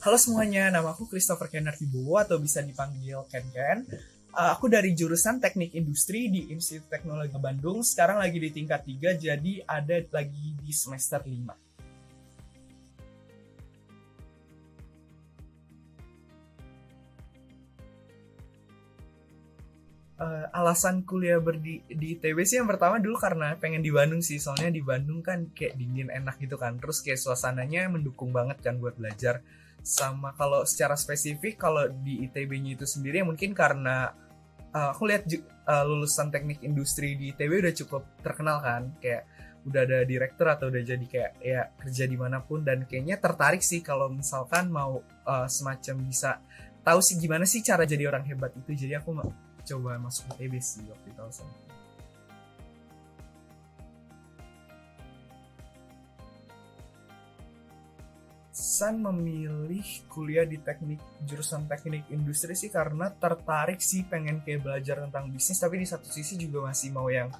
Halo semuanya, nama aku Christopher Kenner Wibowo atau bisa dipanggil Ken Ken. Aku dari jurusan Teknik Industri di Institut Teknologi Bandung. Sekarang lagi di tingkat 3, jadi ada lagi di semester 5. Alasan kuliah di ITB sih yang pertama dulu karena pengen di Bandung sih. Soalnya di Bandung kan kayak dingin enak gitu kan. Terus kayak suasananya mendukung banget kan buat belajar. Sama kalau secara spesifik kalau di ITB-nya itu sendiri ya mungkin karena aku lihat lulusan teknik industri di ITB udah cukup terkenal kan, kayak udah ada direktur atau udah jadi kayak ya kerja dimanapun, dan kayaknya tertarik sih kalau misalkan mau semacam bisa tahu sih gimana sih cara jadi orang hebat itu. Jadi aku mau coba masuk ITB sih waktu itu alasannya. San memilih kuliah di jurusan teknik industri sih karena tertarik sih pengen kayak belajar tentang bisnis, tapi di satu sisi juga masih mau yang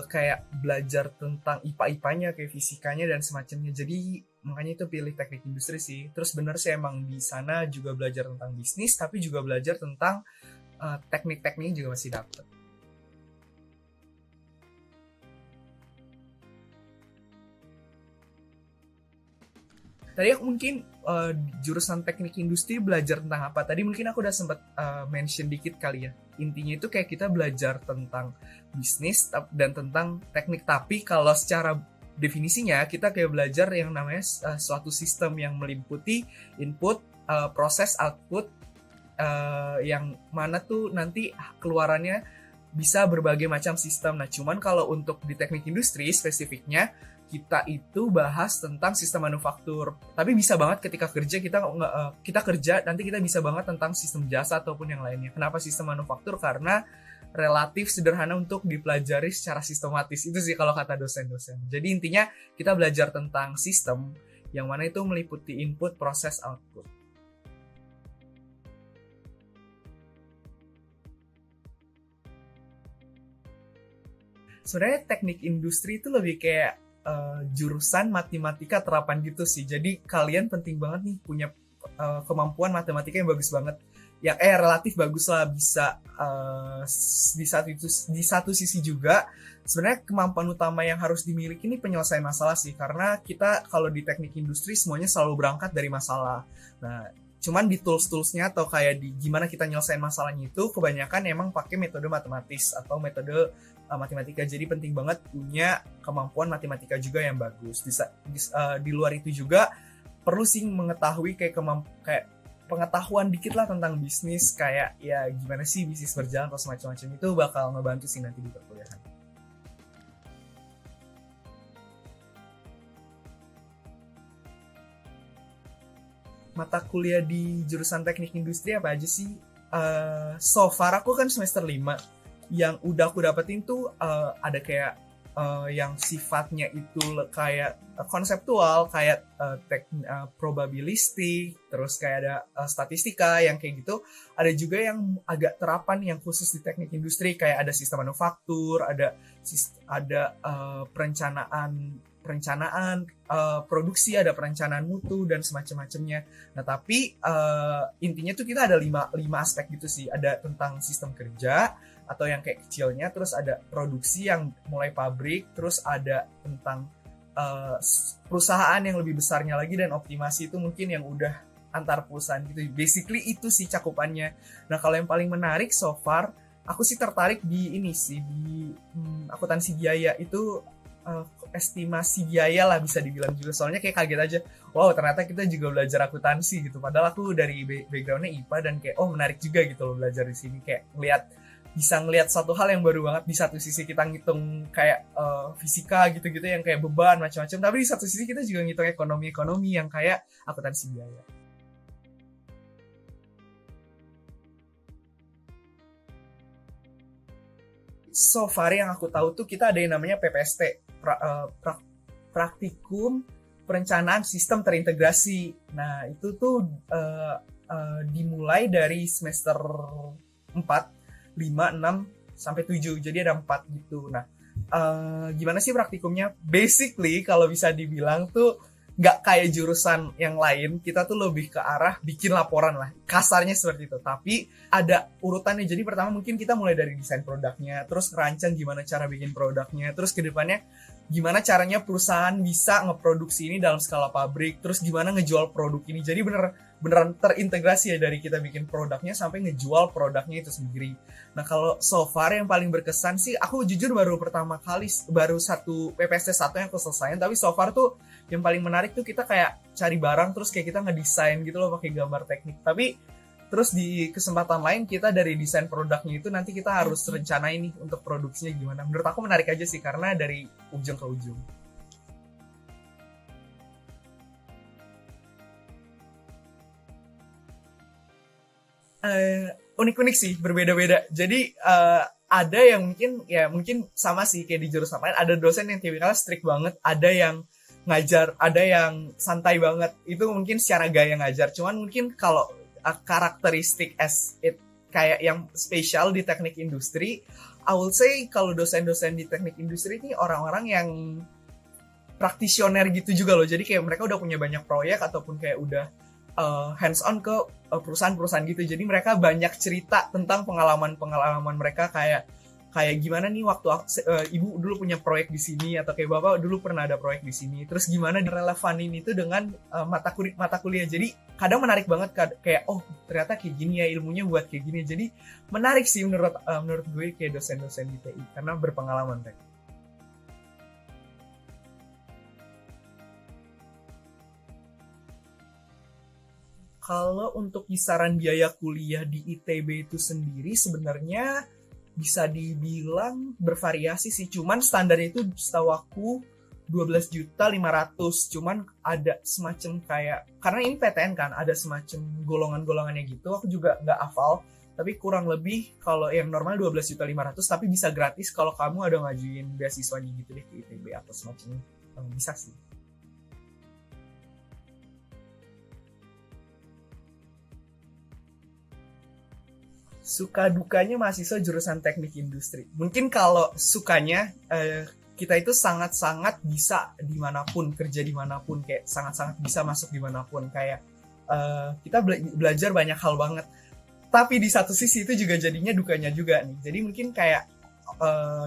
kayak belajar tentang IPA-IPA-nya kayak fisikanya dan semacamnya. Jadi makanya itu pilih teknik industri sih. Terus bener sih emang di sana juga belajar tentang bisnis, tapi juga belajar tentang teknik-tekniknya juga masih dapet. Tadi aku mungkin jurusan teknik industri belajar tentang apa? Tadi mungkin aku udah sempat mention dikit kali ya. Intinya itu kayak kita belajar tentang bisnis dan tentang teknik. Tapi kalau secara definisinya kita kayak belajar yang namanya suatu sistem yang meliputi input, proses, output, yang mana tuh nanti keluarannya bisa berbagai macam sistem. Nah, cuman kalau untuk di teknik industri spesifiknya kita itu bahas tentang sistem manufaktur. Tapi bisa banget ketika kerja kita kerja nanti kita bisa banget tentang sistem jasa ataupun yang lainnya. Kenapa sistem manufaktur? Karena relatif sederhana untuk dipelajari secara sistematis. Itu sih kalau kata dosen-dosen. Jadi intinya kita belajar tentang sistem yang mana itu meliputi input, proses, output. Sebenarnya teknik industri itu lebih kayak jurusan matematika terapan gitu sih. Jadi kalian penting banget nih punya kemampuan matematika yang bagus banget. Yang relatif bagus lah, bisa di satu sisi juga sebenarnya kemampuan utama yang harus dimiliki ini penyelesaian masalah sih, karena kita kalau di teknik industri semuanya selalu berangkat dari masalah. Nah, cuman di tools-toolsnya atau kayak di gimana kita nyelesain masalahnya itu kebanyakan emang pakai metode matematis atau metode matematika. Jadi penting banget punya kemampuan matematika juga yang bagus. Di luar itu juga perlu sih mengetahui kayak pengetahuan dikit lah tentang bisnis, kayak ya gimana sih bisnis berjalan atau semacam-macam. Itu bakal ngebantu sih nanti di perkuliahan. Mata kuliah di jurusan teknik industri apa aja sih? So far aku kan semester 5. Yang udah aku dapetin tuh ada kayak yang sifatnya itu kayak konseptual, kayak probabilistik, terus kayak ada statistika yang kayak gitu. Ada juga yang agak terapan yang khusus di teknik industri, kayak ada sistem manufaktur, ada perencanaan produksi, ada perencanaan mutu dan semacam-macamnya. Nah, tapi intinya tuh kita ada lima aspek gitu sih. Ada tentang sistem kerja atau yang kayak kecilnya, terus ada produksi yang mulai pabrik, terus ada tentang perusahaan yang lebih besarnya lagi, dan optimasi itu mungkin yang udah antar perusahaan gitu. Basically itu sih cakupannya. Nah, kalau yang paling menarik so far, aku sih tertarik di ini sih, di akuntansi biaya itu, estimasi biaya lah bisa dibilang juga. Soalnya kayak kaget aja, wow ternyata kita juga belajar akuntansi gitu. Padahal aku dari backgroundnya IPA, dan kayak oh menarik juga gitu loh belajar di sini. Kayak bisa ngelihat satu hal yang baru banget. Di satu sisi kita ngitung kayak fisika gitu-gitu yang kayak beban macam-macam, tapi di satu sisi kita juga ngitung ekonomi yang kayak akuntansi biaya. So far yang aku tahu tuh kita ada yang namanya PPST, praktikum perencanaan sistem terintegrasi. Nah, itu tuh dimulai dari semester 4, 5, 6, sampai 7. Jadi ada 4 gitu. Nah, gimana sih praktikumnya? Basically, kalau bisa dibilang tuh nggak kayak jurusan yang lain, kita tuh lebih ke arah bikin laporan lah, kasarnya seperti itu. Tapi ada urutannya, jadi pertama mungkin kita mulai dari desain produknya, terus ngerancang gimana cara bikin produknya, terus kedepannya gimana caranya perusahaan bisa ngeproduksi ini dalam skala pabrik, terus gimana ngejual produk ini. Jadi beneran terintegrasi ya, dari kita bikin produknya sampai ngejual produknya itu sendiri. Nah kalau so far yang paling berkesan sih, aku jujur baru pertama kali, baru satu PPST 1 yang aku selesaiin, tapi so far tuh yang paling menarik tuh kita kayak cari barang terus kayak kita ngedesain gitu loh pakai gambar teknik. Tapi terus di kesempatan lain kita dari desain produknya itu nanti kita harus rencanain nih untuk produksinya gimana. Menurut aku menarik aja sih karena dari ujung ke ujung. Unik-unik sih, berbeda-beda. Jadi ada yang mungkin sama sih kayak di jurusan lain, ada dosen yang tipikal strict banget, ada yang ngajar, ada yang santai banget. Itu mungkin secara gaya ngajar. Cuman mungkin kalau karakteristik as it kayak yang spesial di teknik industri, I would say kalau dosen-dosen di teknik industri ini orang-orang yang praktisioner gitu juga loh. Jadi kayak mereka udah punya banyak proyek ataupun kayak udah hands on ke perusahaan-perusahaan gitu. Jadi mereka banyak cerita tentang pengalaman-pengalaman mereka, kayak gimana nih waktu ibu dulu punya proyek di sini, atau kayak bapak dulu pernah ada proyek di sini. Terus gimana direlevanin itu dengan mata kuliah. Jadi kadang menarik banget kayak oh ternyata kayak gini ya ilmunya buat kayak gini. Jadi menarik sih menurut gue kayak dosen-dosen di TI karena berpengalaman kayak. Kalau untuk kisaran biaya kuliah di ITB itu sendiri sebenarnya bisa dibilang bervariasi sih. Cuman standarnya itu setahu aku 12.500.000. Cuman ada semacam kayak, karena ini PTN kan, ada semacam golongan-golongannya gitu. Aku juga nggak hafal. Tapi kurang lebih kalau yang normal 12.500.000, tapi bisa gratis kalau kamu ada ngajuin beasiswanya gitu deh ke ITB atau semacamnya. Bisa sih. Suka dukanya mahasiswa jurusan teknik industri. Mungkin kalau sukanya, kita itu sangat-sangat bisa dimanapun, kerja dimanapun, kayak sangat-sangat bisa masuk dimanapun. Kayak kita belajar banyak hal banget. Tapi di satu sisi itu juga jadinya dukanya juga nih. Jadi mungkin kayak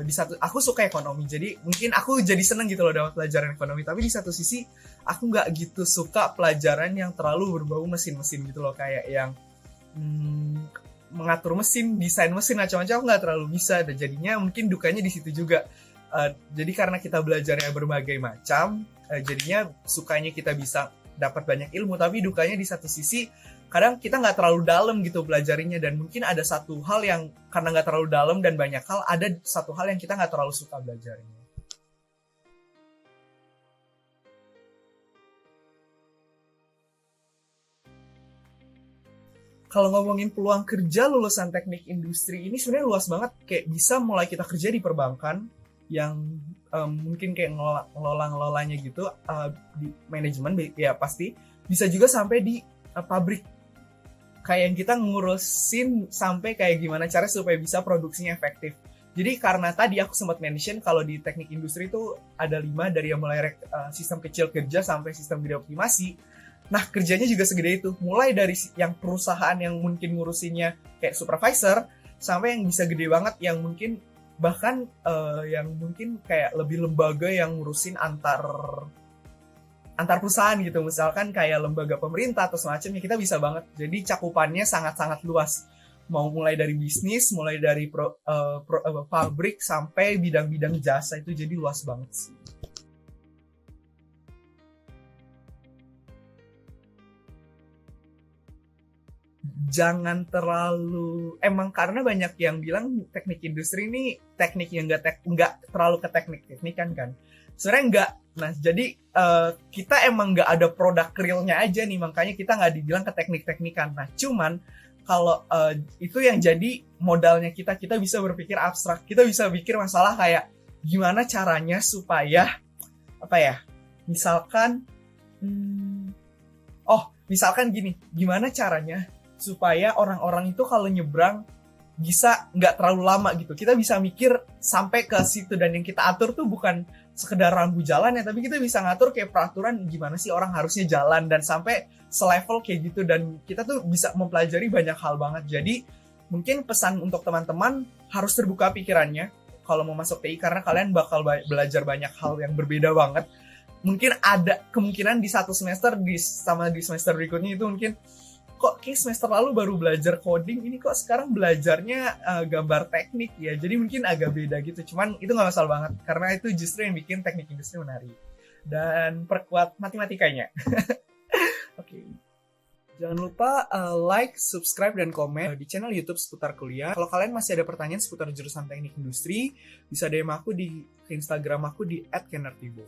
di satu, aku suka ekonomi, jadi mungkin aku jadi seneng gitu loh dapat pelajaran ekonomi. Tapi di satu sisi aku nggak gitu suka pelajaran yang terlalu berbau mesin-mesin gitu loh, kayak yang mengatur mesin, desain mesin macam-macam aku nggak terlalu bisa. Dan jadinya mungkin dukanya di situ juga. Jadi karena kita belajarnya berbagai macam, jadinya sukanya kita bisa dapat banyak ilmu, tapi dukanya di satu sisi kadang kita nggak terlalu dalam gitu pelajarinya. Dan mungkin ada satu hal yang karena nggak terlalu dalam dan banyak hal, ada satu hal yang kita nggak terlalu suka belajarnya. Kalau ngomongin peluang kerja lulusan teknik industri ini sebenarnya luas banget. Kayak bisa mulai kita kerja di perbankan yang mungkin kayak ngelolanya gitu, di manajemen ya pasti. Bisa juga sampai di pabrik, kayak yang kita ngurusin sampai kayak gimana cara supaya bisa produksinya efektif. Jadi karena tadi aku sempat mention kalau di teknik industri itu ada 5, dari yang mulai sistem kecil kerja sampai sistem gede optimasi. Nah, kerjanya juga segede itu. Mulai dari yang perusahaan yang mungkin ngurusinnya kayak supervisor, sampai yang bisa gede banget, yang mungkin bahkan yang mungkin kayak lebih lembaga yang ngurusin antar perusahaan gitu. Misalkan kayak lembaga pemerintah atau semacamnya, kita bisa banget. Jadi cakupannya sangat-sangat luas. Mau mulai dari bisnis, mulai dari pabrik, sampai bidang-bidang jasa, itu jadi luas banget sih. Jangan terlalu, emang karena banyak yang bilang teknik industri ini teknik yang nggak terlalu ke teknik-teknikan kan. Sebenarnya nggak. Nah jadi kita emang nggak ada produk realnya aja nih, makanya kita nggak dibilang ke teknik-teknikan. Nah cuman kalau itu yang jadi modalnya, kita bisa berpikir abstrak, kita bisa pikir masalah kayak gimana caranya supaya apa ya, misalkan misalkan gini, gimana caranya supaya orang-orang itu kalau nyebrang bisa nggak terlalu lama gitu. Kita bisa mikir sampai ke situ, dan yang kita atur tuh bukan sekedar rambu jalan ya, tapi kita bisa ngatur kayak peraturan gimana sih orang harusnya jalan, dan sampai selevel kayak gitu. Dan kita tuh bisa mempelajari banyak hal banget. Jadi mungkin pesan untuk teman-teman harus terbuka pikirannya kalau mau masuk TI, karena kalian bakal belajar banyak hal yang berbeda banget. Mungkin ada kemungkinan di satu semester sama di semester berikutnya itu mungkin kok kayak semester lalu baru belajar coding, ini kok sekarang belajarnya gambar teknik ya. Jadi mungkin agak beda gitu. Cuman itu nggak masalah banget, karena itu justru yang bikin teknik industri menarik. Dan perkuat matematikanya. Oke. Jangan lupa like, subscribe, dan komen di channel YouTube Seputar Kuliah. Kalau kalian masih ada pertanyaan seputar jurusan teknik industri, bisa DM aku di Instagram aku di @kenartibo.